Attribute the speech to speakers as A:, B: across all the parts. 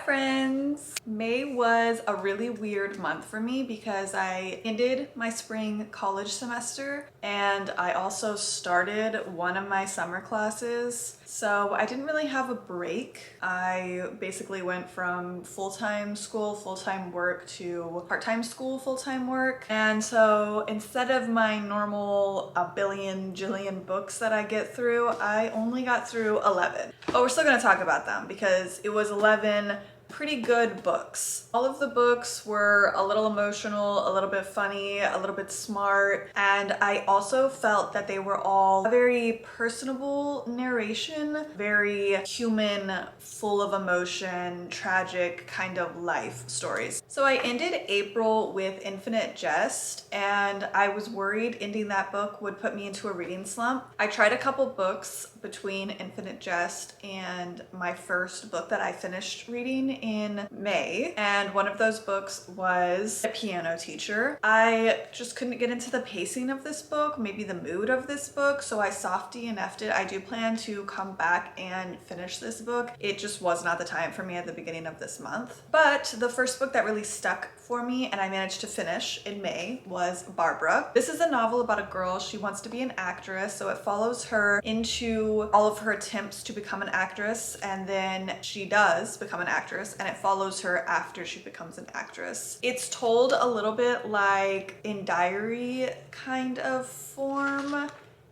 A: friends! May was a really weird month for me because I ended my spring college semester and I also started one of my summer classes. So I didn't really have a break. I basically went from full-time school, full-time work to part-time school, full-time work. And so instead of my normal a billion jillion books that I get through, I only got through 11. But we're still gonna talk about them because it was 11 pretty good books. All of the books were a little emotional, a little bit funny, a little bit smart, and I also felt that they were all a very personable narration, very human, full of emotion, tragic kind of life stories. So I ended April with Infinite Jest, and I was worried ending that book would put me into a reading slump. I tried a couple books between Infinite Jest and my first book that I finished reading in May, and one of those books was A Piano Teacher. I just couldn't get into the pacing of this book, maybe the mood of this book, so I soft DNF'd it. I do plan to come back and finish this book. It just was not the time for me at the beginning of this month. But the first book that really stuck for me and I managed to finish in May was Barbara. This is a novel about a girl. She wants to be an actress, so it follows her into all of her attempts to become an actress, and then she does become an actress, and it follows her after she becomes an actress. It's told a little bit like in diary kind of form.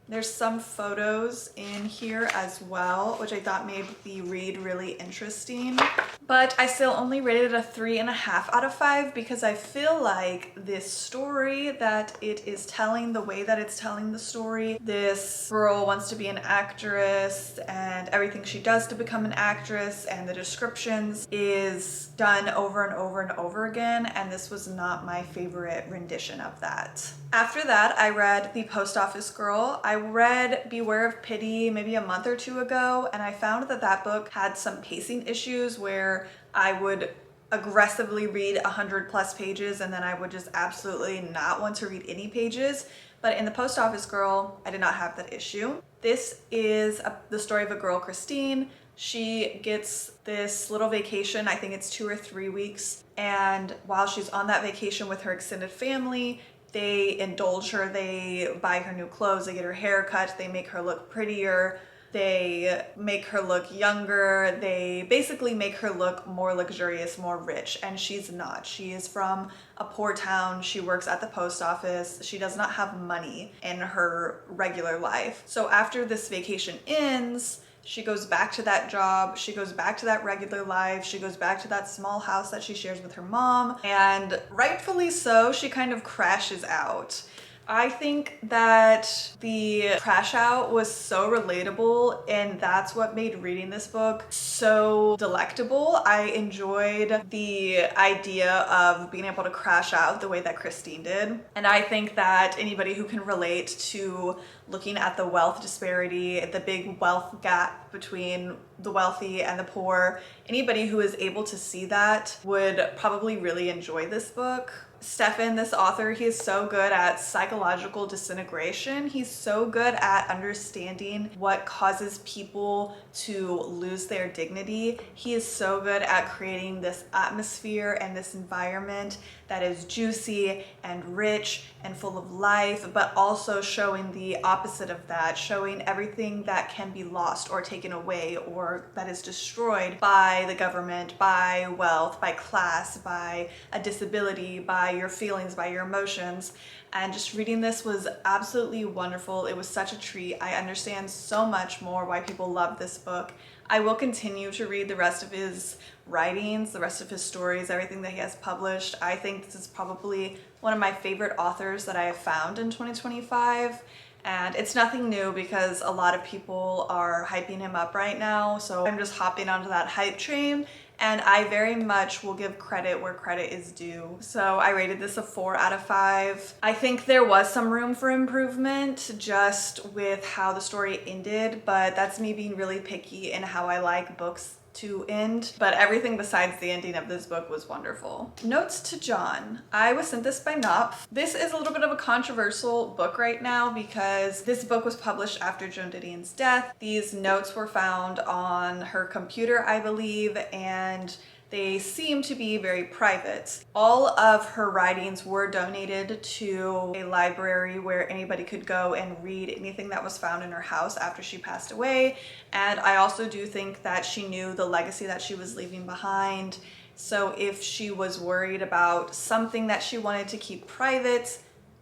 A: There's some photos in here as well, which I thought made the read really interesting. But I still only rated it a 3.5 out of 5 because I feel like this story that it is telling, the way that it's telling the story, this girl wants to be an actress and everything she does to become an actress and the descriptions is done over and over and over again, and this was not my favorite rendition of that. After that, I read The Post Office Girl. I read Beware of Pity maybe a month or two ago, and I found that that book had some pacing issues where I would aggressively read 100+ pages and then I would just absolutely not want to read any pages. But in The Post Office Girl, I did not have that issue. This is the story of a girl, Christine. She gets this little vacation, I think it's 2 or 3 weeks, and while she's on that vacation with her extended family, they indulge her, they buy her new clothes, they get her hair cut, they make her look prettier, they make her look younger, they basically make her look more luxurious, more rich, and she's not. She is from a poor town, she works at the post office, she does not have money in her regular life. So after this vacation ends, she goes back to that job, she goes back to that regular life, she goes back to that small house that she shares with her mom, and rightfully so, she kind of crashes out. I think that the crash out was so relatable, and that's what made reading this book so delectable. I enjoyed the idea of being able to crash out the way that Christine did. And I think that anybody who can relate to looking at the wealth disparity, the big wealth gap between the wealthy and the poor, anybody who is able to see that would probably really enjoy this book. Stefan, this author, he is so good at psychological disintegration. He's so good at understanding what causes people to lose their dignity. He is so good at creating this atmosphere and this environment that is juicy and rich and full of life, but also showing the opposite of that, showing everything that can be lost or taken away or that is destroyed by the government, by wealth, by class, by a disability, by your feelings, by your emotions. And just reading this was absolutely wonderful. It was such a treat. I understand so much more why people love this book. I will continue to read the rest of his writings, the rest of his stories, everything that he has published. I think this is probably one of my favorite authors that I have found in 2025. And it's nothing new because a lot of people are hyping him up right now. So I'm just hopping onto that hype train, and I very much will give credit where credit is due. So I rated this a 4 out of 5. I think there was some room for improvement just with how the story ended, but that's me being really picky in how I like books to end, but everything besides the ending of this book was wonderful. Notes to John. I was sent this by Knopf. This is a little bit of a controversial book right now because this book was published after Joan Didion's death. These notes were found on her computer, I believe, and they seem to be very private. All of her writings were donated to a library where anybody could go and read anything that was found in her house after she passed away. And I also do think that she knew the legacy that she was leaving behind. So if she was worried about something that she wanted to keep private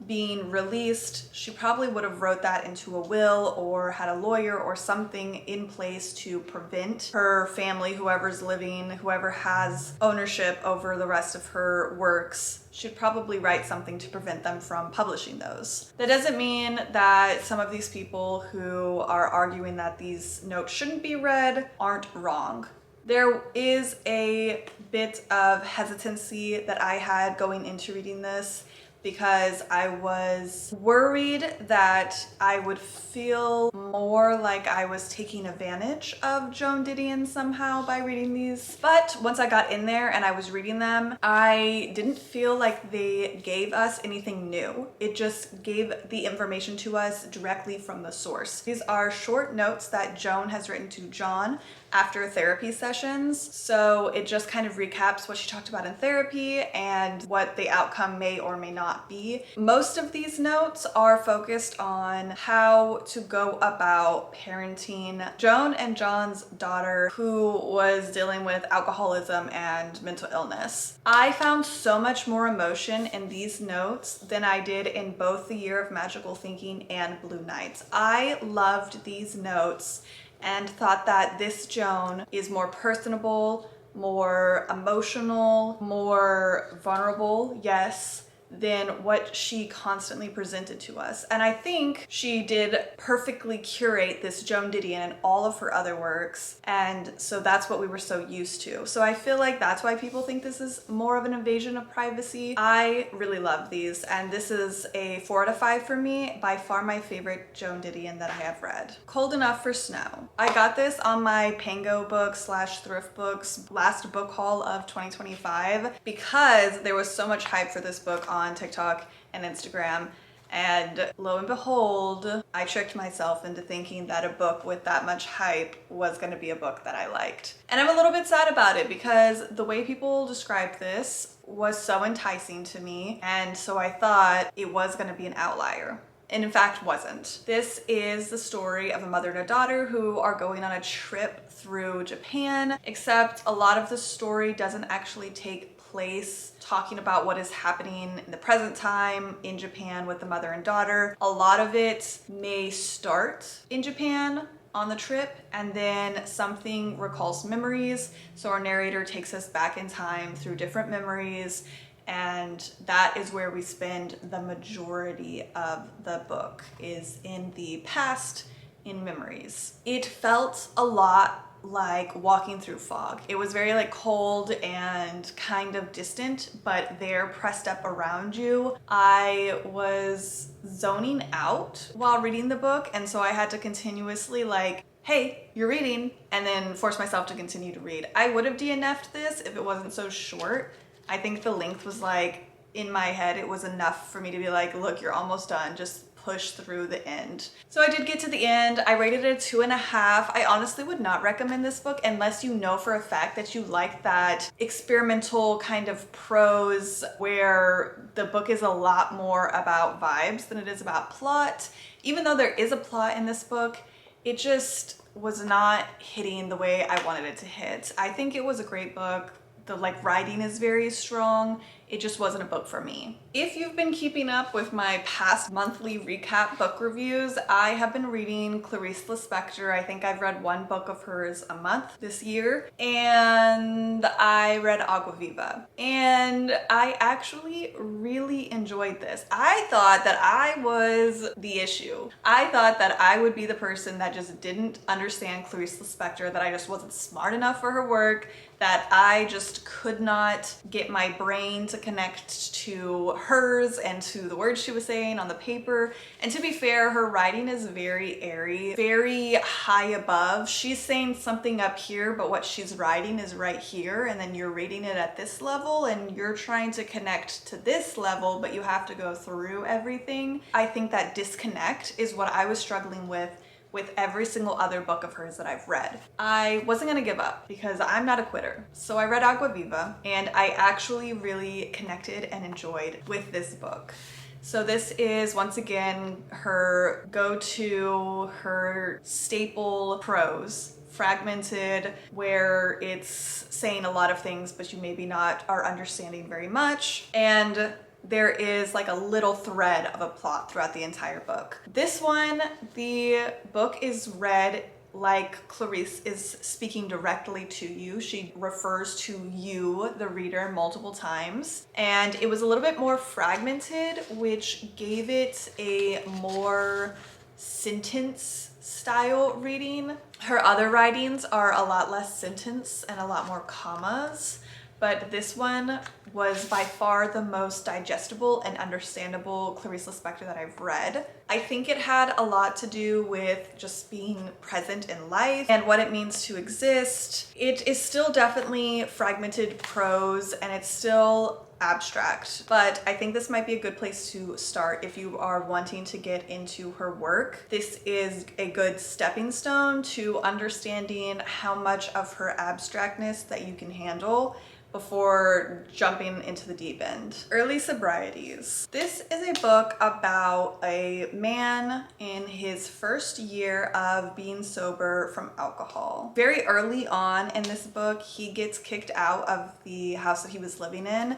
A: being released, she probably would have wrote that into a will or had a lawyer or something in place to prevent her family, whoever's living, whoever has ownership over the rest of her works, should probably write something to prevent them from publishing those. That doesn't mean that some of these people who are arguing that these notes shouldn't be read aren't wrong. There is a bit of hesitancy that I had going into reading this, because I was worried that I would feel more like I was taking advantage of Joan Didion somehow by reading these. But once I got in there and I was reading them, I didn't feel like they gave us anything new. It just gave the information to us directly from the source. These are short notes that Joan has written to John after therapy sessions. So it just kind of recaps what she talked about in therapy and what the outcome may or may not be. Most of these notes are focused on how to go about parenting Joan and John's daughter, who was dealing with alcoholism and mental illness. I found so much more emotion in these notes than I did in both The Year of Magical Thinking and Blue Nights. I loved these notes and thought that this Joan is more personable, more emotional, more vulnerable, yes, than what she constantly presented to us. And I think she did perfectly curate this Joan Didion and all of her other works, and so that's what we were so used to. So I feel like that's why people think this is more of an invasion of privacy. I really love these, and this is a 4 out of 5 for me. By far my favorite Joan Didion that I have read. Cold Enough for Snow. I got this on my Pango book / thrift books last book haul of 2025 because there was so much hype for this book on TikTok and Instagram, and lo and behold, I tricked myself into thinking that a book with that much hype was going to be a book that I liked. And I'm a little bit sad about it because the way people described this was so enticing to me, and so I thought it was going to be an outlier. And in fact wasn't. This is the story of a mother and a daughter who are going on a trip through Japan, except a lot of the story doesn't actually take place talking about what is happening in the present time in Japan with the mother and daughter. A lot of it may start in Japan on the trip, and then something recalls memories. So our narrator takes us back in time through different memories, and that is where we spend the majority of the book, is in the past, in memories. It felt a lot like walking through fog. It was very like cold and kind of distant, but they're pressed up around you. I was zoning out while reading the book, and so I had to continuously like, hey, you're reading, and then force myself to continue to read. I would have DNF'd this if it wasn't so short. I think the length was like, in my head, it was enough for me to be like, look, you're almost done. Just push through the end. So I did get to the end. I rated it a 2.5. I honestly would not recommend this book unless you know for a fact that you like that experimental kind of prose where the book is a lot more about vibes than it is about plot. Even though there is a plot in this book, it just was not hitting the way I wanted it to hit. I think it was a great book. The writing is very strong. It just wasn't a book for me. If you've been keeping up with my past monthly recap book reviews, I have been reading Clarice Lispector. I think I've read one book of hers a month this year, and I read Aqua Viva, and I actually really enjoyed this. I thought that I was the issue. I thought that I would be the person that just didn't understand Clarice Lispector, that I just wasn't smart enough for her work, that I just could not get my brain to connect to hers and to the words she was saying on the paper. And to be fair, her writing is very airy, very high above. She's saying something up here, but what she's writing is right here, and then you're reading it at this level and you're trying to connect to this level, but you have to go through everything. I think that disconnect is what I was struggling with with every single other book of hers that I've read. I wasn't gonna give up because I'm not a quitter. So I read Aqua Viva and I actually really connected and enjoyed with this book. So this is once again her go-to, her staple prose, fragmented, where it's saying a lot of things but you maybe not are understanding very much, and there is like a little thread of a plot throughout the entire book. This one, the book is read like Clarice is speaking directly to you. She refers to you, the reader, multiple times. And it was a little bit more fragmented, which gave it a more sentence style reading. Her other writings are a lot less sentence and a lot more commas, but this one was by far the most digestible and understandable Clarice Lispector that I've read. I think it had a lot to do with just being present in life and what it means to exist. It is still definitely fragmented prose and it's still abstract, but I think this might be a good place to start if you are wanting to get into her work. This is a good stepping stone to understanding how much of her abstractness that you can handle before jumping into the deep end. Early Sobrieties. This is a book about a man in his first year of being sober from alcohol. Very early on in this book, he gets kicked out of the house that he was living in.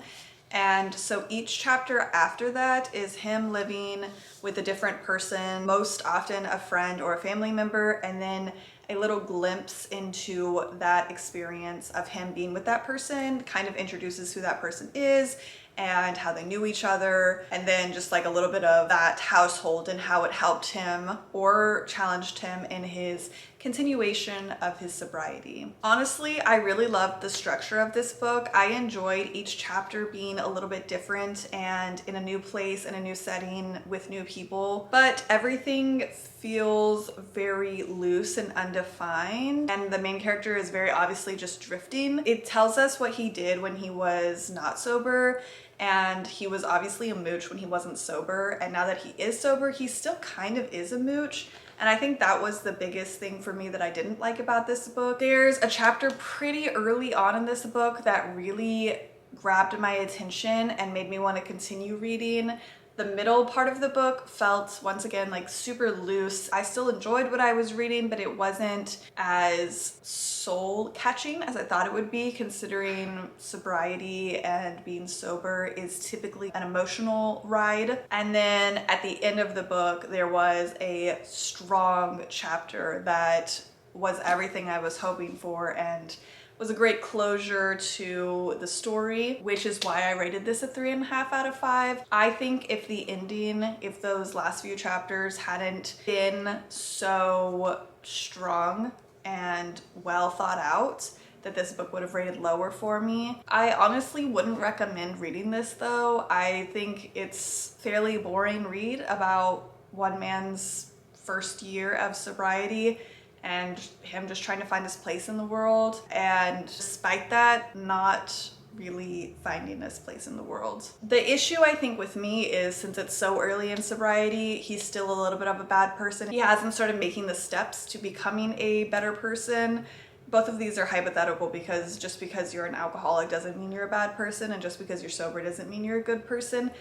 A: And so each chapter after that is him living with a different person, most often a friend or a family member, and then a little glimpse into that experience of him being with that person, kind of introduces who that person is and how they knew each other, and then just like a little bit of that household and how it helped him or challenged him in his continuation of his sobriety. Honestly, I really loved the structure of this book. I enjoyed each chapter being a little bit different and in a new place, in a new setting with new people, but everything feels very loose and undefined, and the main character is very obviously just drifting. It tells us what he did when he was not sober, and he was obviously a mooch when he wasn't sober, and now that he is sober, he still kind of is a mooch. And I think that was the biggest thing for me that I didn't like about this book. There's a chapter pretty early on in this book that really grabbed my attention and made me want to continue reading. The middle part of the book felt, once again, like super loose. I still enjoyed what I was reading, but it wasn't as soul-catching as I thought it would be, considering sobriety and being sober is typically an emotional ride. And then at the end of the book, there was a strong chapter that was everything I was hoping for and was a great closure to the story, which is why I rated this a 3.5 out of 5. I think if the ending, if those last few chapters hadn't been so strong and well thought out, that this book would have rated lower for me. I honestly wouldn't recommend reading this though. I think it's fairly boring read about one man's first year of sobriety and him just trying to find his place in the world, and despite that, not really finding his place in the world. The issue I think with me is, since it's so early in sobriety, he's still a little bit of a bad person. He hasn't started making the steps to becoming a better person. Both of these are hypothetical because just because you're an alcoholic doesn't mean you're a bad person, and just because you're sober doesn't mean you're a good person.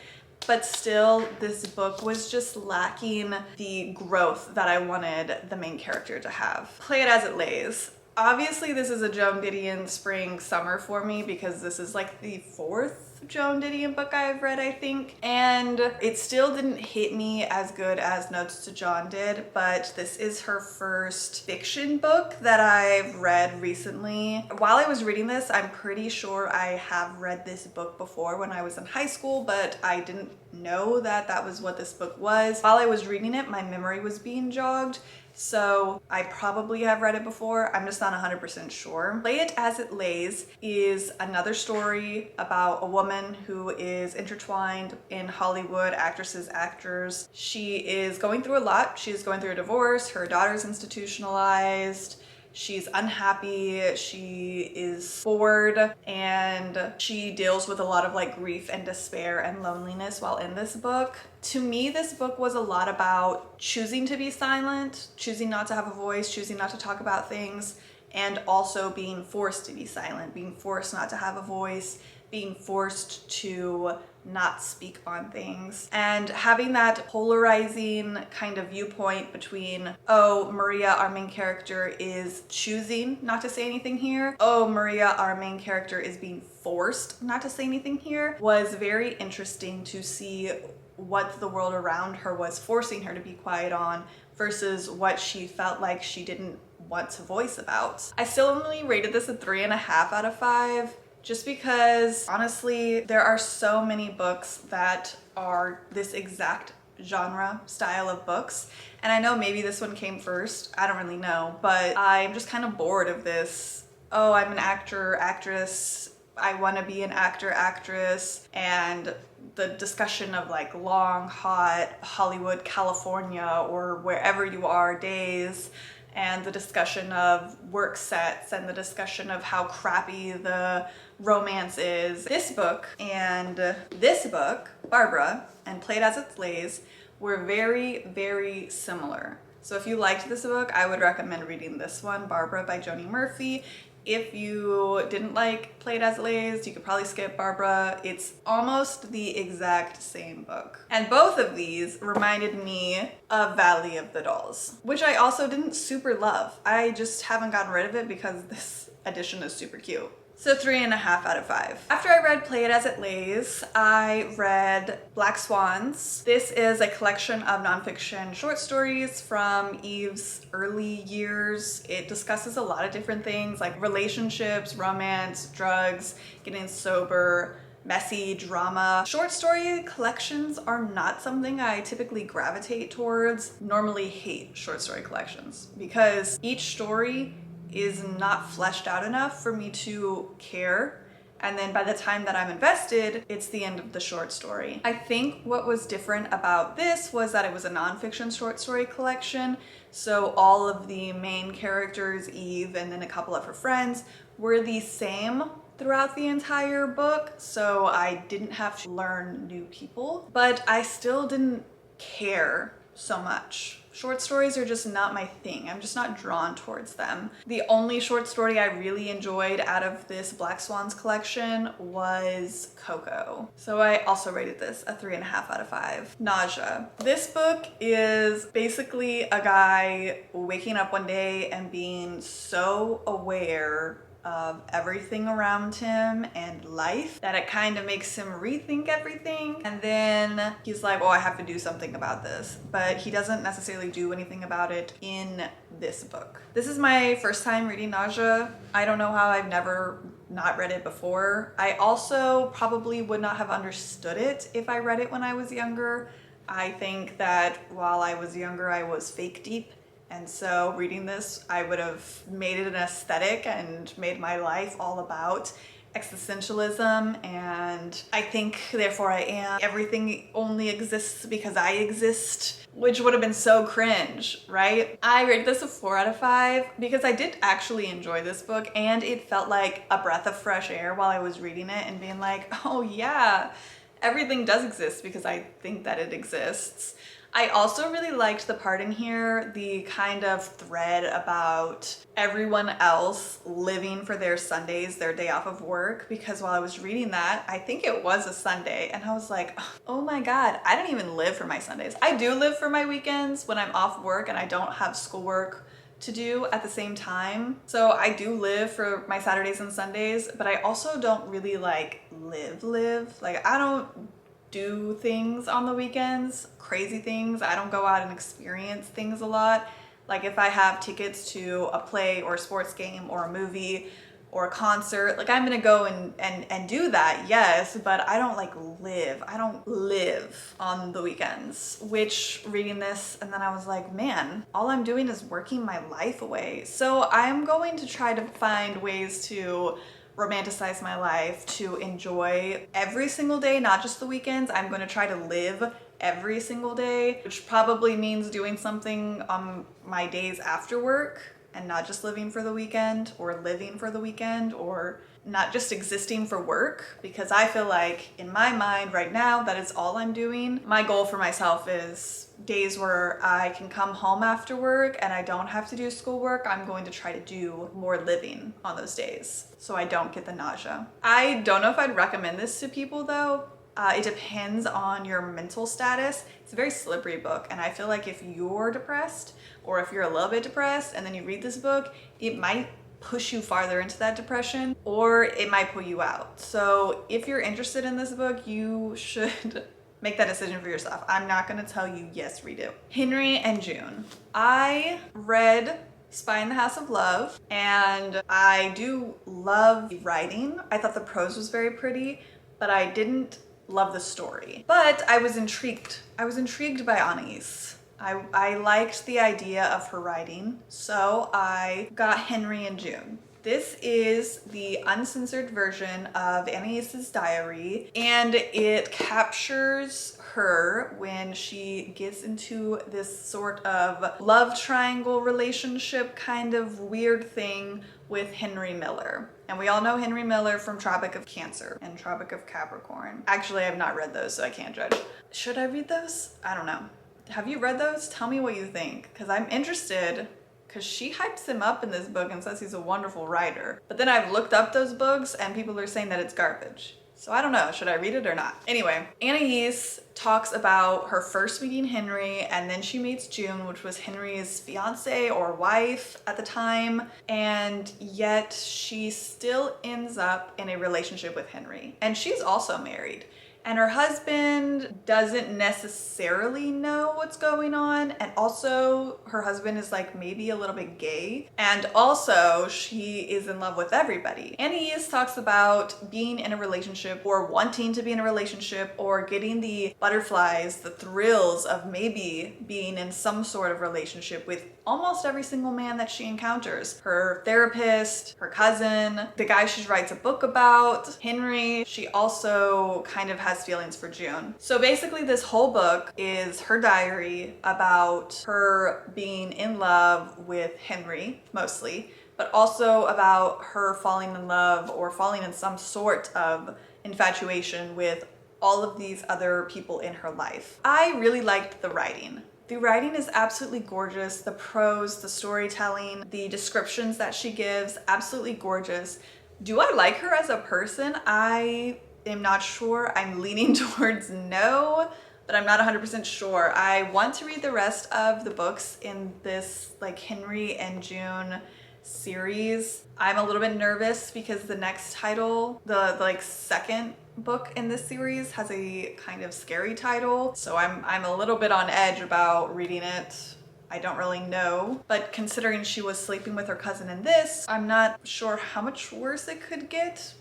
A: But still, this book was just lacking the growth that I wanted the main character to have. Play it as it lays. Obviously, this is a Joan Didion spring summer for me because this is like the 4th Joan Didion book I've read, I think. And it still didn't hit me as good as Notes to Joan did, but this is her first fiction book that I've read recently. While I was reading this, I'm pretty sure I have read this book before when I was in high school, but I didn't know that that was what this book was. While I was reading it, my memory was being jogged. So I probably have read it before, I'm just not 100% sure. Play It As It Lays is another story about a woman who is intertwined in Hollywood, actresses, actors. She is going through a lot. She is going through a divorce, her daughter's institutionalized. She's unhappy, she is bored, and she deals with a lot of like grief and despair and loneliness while in this book. To me, this book was a lot about choosing to be silent, choosing not to have a voice, choosing not to talk about things, and also being forced to be silent, being forced not to have a voice, being forced to not speak on things, and having that polarizing kind of viewpoint between, oh, Maria, our main character, is choosing not to say anything here. Oh, Maria, our main character, is being forced not to say anything here, was very interesting to see what the world around her was forcing her to be quiet on versus what she felt like she didn't want to voice about. I still only rated this a 3.5 out of 5. Just because, honestly, there are so many books that are this exact genre style of books. And I know maybe this one came first, I don't really know, but I'm just kind of bored of this. Oh, I'm an actor, actress, I want to be an actor, actress, and the discussion of like long, hot Hollywood, California, or wherever you are days, and the discussion of work sets, and the discussion of how crappy the romance is. This book and this book, Barbara, and Played as It Lays, were very, very similar. So if you liked this book, I would recommend reading this one, Barbara by Joni Murphy. If you didn't like Played as It Lays, you could probably skip Barbara. It's almost the exact same book. And both of these reminded me of Valley of the Dolls, which I also didn't super love. I just haven't gotten rid of it because this edition is super cute. So 3.5 out of 5. After I read Play It As It Lays, I read Black Swans. This is a collection of nonfiction short stories from Eve's early years. It discusses a lot of different things like relationships, romance, drugs, getting sober, messy drama. Short story collections are not something I typically gravitate towards. Normally hate short story collections because each story is not fleshed out enough for me to care. And then by the time that I'm invested, it's the end of the short story. I think what was different about this was that it was a nonfiction short story collection. So all of the main characters, Eve and then a couple of her friends, were the same throughout the entire book. So I didn't have to learn new people, but I still didn't care so much. Short stories are just not my thing. I'm just not drawn towards them. The only short story I really enjoyed out of this Black Swans collection was Coco. So I also rated this a 3.5 out of 5. Nausea. This book is basically a guy waking up one day and being so aware of everything around him and life that it kind of makes him rethink everything. And then he's like, oh, I have to do something about this. But he doesn't necessarily do anything about it in this book. This is my first time reading Nausea. I don't know how I've never not read it before. I also probably would not have understood it if I read it when I was younger. I think that while I was younger, I was fake deep. And so reading this, I would have made it an aesthetic and made my life all about existentialism. And I think, therefore I am. Everything only exists because I exist, which would have been so cringe, right? I rated this a 4 out of 5 because I did actually enjoy this book and it felt like a breath of fresh air while I was reading it and being like, oh yeah, everything does exist because I think that it exists. I also really liked the part in here, the kind of thread about everyone else living for their Sundays, their day off of work, because while I was reading that, I think it was a Sunday, and I was like, oh my God, I don't even live for my Sundays. I do live for my weekends when I'm off work and I don't have schoolwork to do at the same time. So I do live for my Saturdays and Sundays, but I also don't really like live. Like I don't do things on the weekends, crazy things. I don't go out and experience things a lot. Like if I have tickets to a play or a sports game or a movie or a concert, like I'm gonna go and do that, yes, but I don't like live. I don't live on the weekends, which reading this, and then I was like, man, all I'm doing is working my life away. So I'm going to try to find ways to romanticize my life, to enjoy every single day, not just the weekends. I'm going to try to live every single day, which probably means doing something on my days after work and not just living for the weekend or living for the weekend or not just existing for work, because I feel like in my mind right now that is all I'm doing. My goal for myself is days where I can come home after work and I don't have to do schoolwork. I'm going to try to do more living on those days so I don't get the nausea. I don't know if I'd recommend this to people though. It depends on your mental status. It's a very slippery book, and I feel like if you're depressed or if you're a little bit depressed and then you read this book, it might push you farther into that depression or it might pull you out. So if you're interested in this book, you should make that decision for yourself. I'm not gonna tell you, yes, read it. Henry and June. I read Spy in the House of Love, and I do love the writing. I thought the prose was very pretty, but I didn't love the story. But I was intrigued. I was intrigued by Anaïs. I liked the idea of her writing, so I got Henry and June. This is the uncensored version of Anaïs's diary, and it captures her when she gets into this sort of love triangle relationship kind of weird thing with Henry Miller. And we all know Henry Miller from Tropic of Cancer and Tropic of Capricorn. Actually, I have not read those, so I can't judge. Should I read those? I don't know. Have you read those? Tell me what you think, because I'm interested, because she hypes him up in this book and says he's a wonderful writer. But then I've looked up those books and people are saying that it's garbage. So I don't know, should I read it or not? Anyway, Anaïs talks about her first meeting Henry, and then she meets June, which was Henry's fiance or wife at the time, and yet she still ends up in a relationship with Henry. And she's also married. And her husband doesn't necessarily know what's going on. And also her husband is like maybe a little bit gay. And also she is in love with everybody. Anaïs talks about being in a relationship or wanting to be in a relationship or getting the butterflies, the thrills of maybe being in some sort of relationship with almost every single man that she encounters. Her therapist, her cousin, the guy she writes a book about, Henry. She also kind of has feelings for June. So basically this whole book is her diary about her being in love with Henry, mostly, but also about her falling in love or falling in some sort of infatuation with all of these other people in her life. I really liked the writing. The writing is absolutely gorgeous. The prose, the storytelling, the descriptions that she gives, absolutely gorgeous. Do I like her as a person? I am not sure. I'm leaning towards no, but I'm not 100% sure. I want to read the rest of the books in this like Henry and June series. I'm a little bit nervous because the next title, the like second book in this series, has a kind of scary title. So I'm a little bit on edge about reading it. I don't really know, but considering she was sleeping with her cousin in this, I'm not sure how much worse it could get.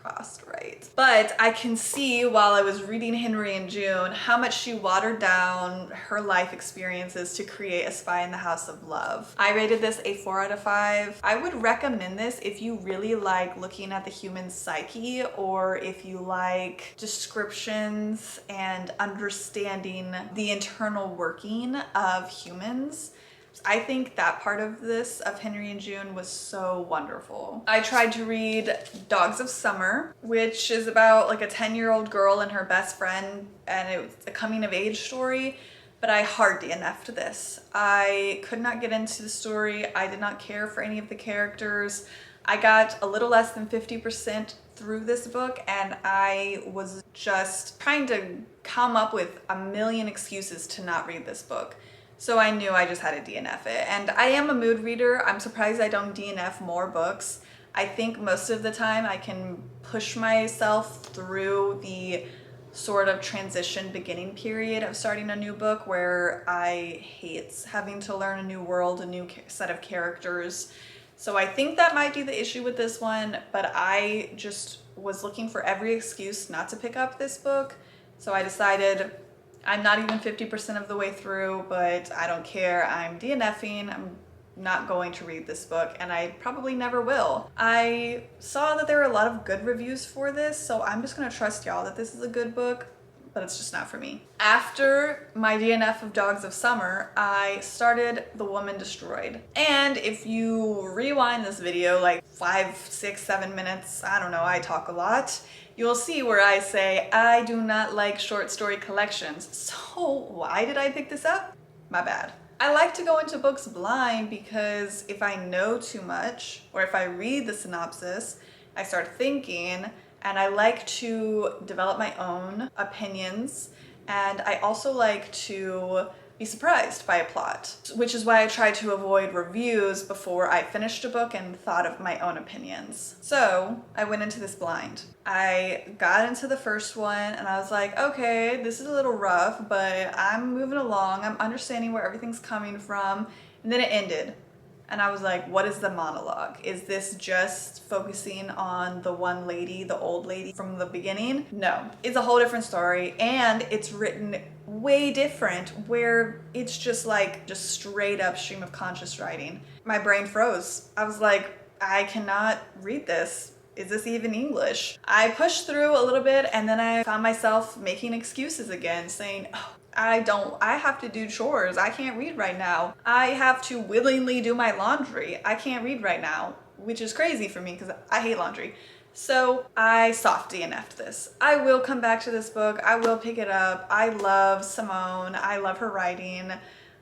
A: Crossed, right? But I can see while I was reading Henry and June how much she watered down her life experiences to create A Spy in the House of Love. I rated this a 4 out of 5. I would recommend this if you really like looking at the human psyche, or if you like descriptions and understanding the internal working of humans. I think that part of this, of Henry and June, was so wonderful. I tried to read Dogs of Summer, which is about like a 10-year-old girl and her best friend, and it's a coming of age story, but I hard DNF'd this. I could not get into the story. I did not care for any of the characters. I got a little less than 50% through this book, and I was just trying to come up with a million excuses to not read this book. So I knew I just had to DNF it. And I am a mood reader. I'm surprised I don't DNF more books. I think most of the time I can push myself through the sort of transition beginning period of starting a new book where I hate having to learn a new world, a new set of characters. So I think that might be the issue with this one, but I just was looking for every excuse not to pick up this book. So I decided I'm not even 50% of the way through, but I don't care. I'm DNFing. I'm not going to read this book, and I probably never will. I saw that there are a lot of good reviews for this, so I'm just gonna trust y'all that this is a good book. but it's just not for me. After my DNF of Dogs of Summer, I started The Woman Destroyed. And if you rewind this video like 5, 6, 7 minutes, I don't know, I talk a lot, you'll see where I say I do not like short story collections. So why did I pick this up? My bad. I like to go into books blind because if I know too much, or if I read the synopsis, I start thinking, and I like to develop my own opinions, and I also like to be surprised by a plot, which is why I try to avoid reviews before I finished a book and thought of my own opinions. So I went into this blind. I got into the first one and I was like, okay, this is a little rough, but I'm moving along. I'm understanding where everything's coming from. And then it ended. And I was like, what is the monologue? Is this just focusing on the one lady, the old lady from the beginning? No, it's a whole different story, and it's written way different, where it's just like, just straight up stream of conscious writing. My brain froze. I was like, I cannot read this. Is this even English? I pushed through a little bit, and then I found myself making excuses again, saying, oh, I have to do chores. I can't read right now. I have to willingly do my laundry. I can't read right now, which is crazy for me because I hate laundry. So I soft DNF'd this. I will come back to this book. I will pick it up. I love Simone. I love her writing.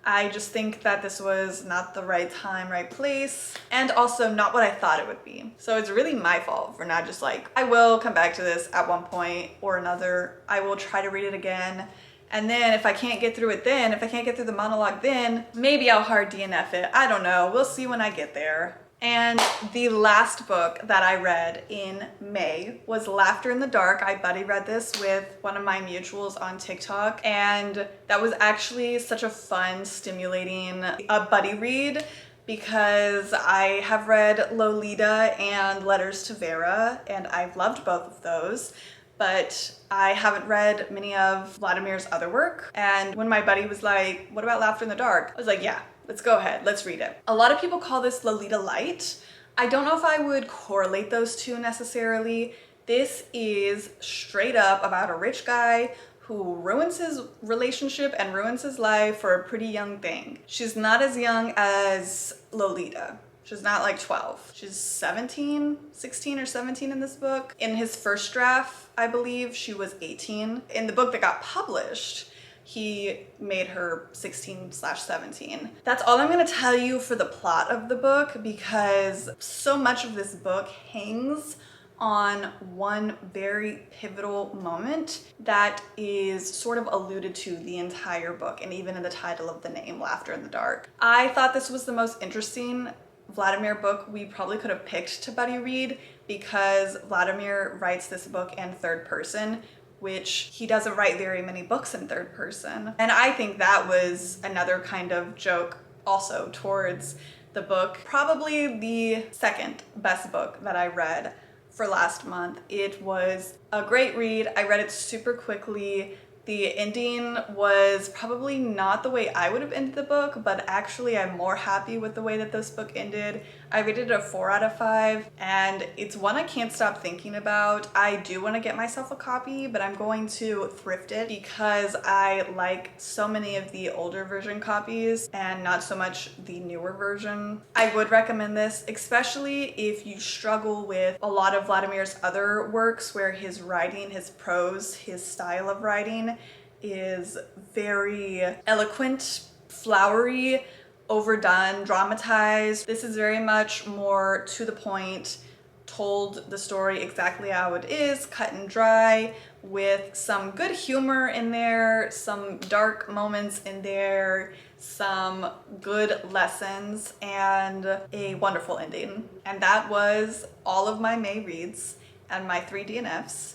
A: I just think that this was not the right time, right place, and also not what I thought it would be. So it's really my fault for not just like, I will come back to this at one point or another. I will try to read it again. And then if I can't get through it then, if I can't get through the monologue then, maybe I'll hard DNF it. I don't know. We'll see when I get there. And the last book that I read in May was Laughter in the Dark. I buddy read this with one of my mutuals on TikTok, and that was actually such a fun, stimulating buddy read because I have read Lolita and Letters to Vera, and I've loved both of those. But I haven't read many of Vladimir's other work. And when my buddy was like, what about Laughter in the Dark? I was like, yeah, let's go ahead, let's read it. A lot of people call this Lolita Light. I don't know if I would correlate those two necessarily. This is straight up about a rich guy who ruins his relationship and ruins his life for a pretty young thing. She's not as young as Lolita. She's not like 12. She's 17, 16 or 17 in this book. In his first draft, I believe, she was 18. In the book that got published, he made her 16/17. That's all I'm gonna tell you for the plot of the book because so much of this book hangs on one very pivotal moment that is sort of alluded to the entire book and even in the title of the name, Laughter in the Dark. I thought this was the most interesting Vladimir book we probably could have picked to buddy read because Vladimir writes this book in third person, which he doesn't write very many books in third person. And I think that was another kind of joke also towards the book. Probably the second best book that I read for last month. It was a great read. I read it super quickly. The ending was probably not the way I would have ended the book, but actually I'm more happy with the way that this book ended. I rated it a 4 out of 5, and it's one I can't stop thinking about. I do want to get myself a copy, but I'm going to thrift it because I like so many of the older version copies and not so much the newer version. I would recommend this, especially if you struggle with a lot of Vladimir's other works where his writing, his prose, his style of writing is very eloquent, flowery, overdone, dramatized. This is very much more to the point, told the story exactly how it is, cut and dry, with some good humor in there, some dark moments in there, some good lessons, and a wonderful ending. And that was all of my May reads and my 3 DNFs.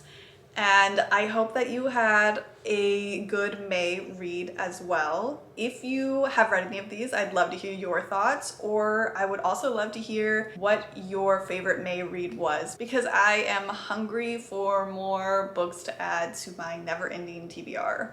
A: And I hope that you had a good May read as well. If you have read any of these, I'd love to hear your thoughts, or I would also love to hear what your favorite May read was, because I am hungry for more books to add to my never-ending TBR.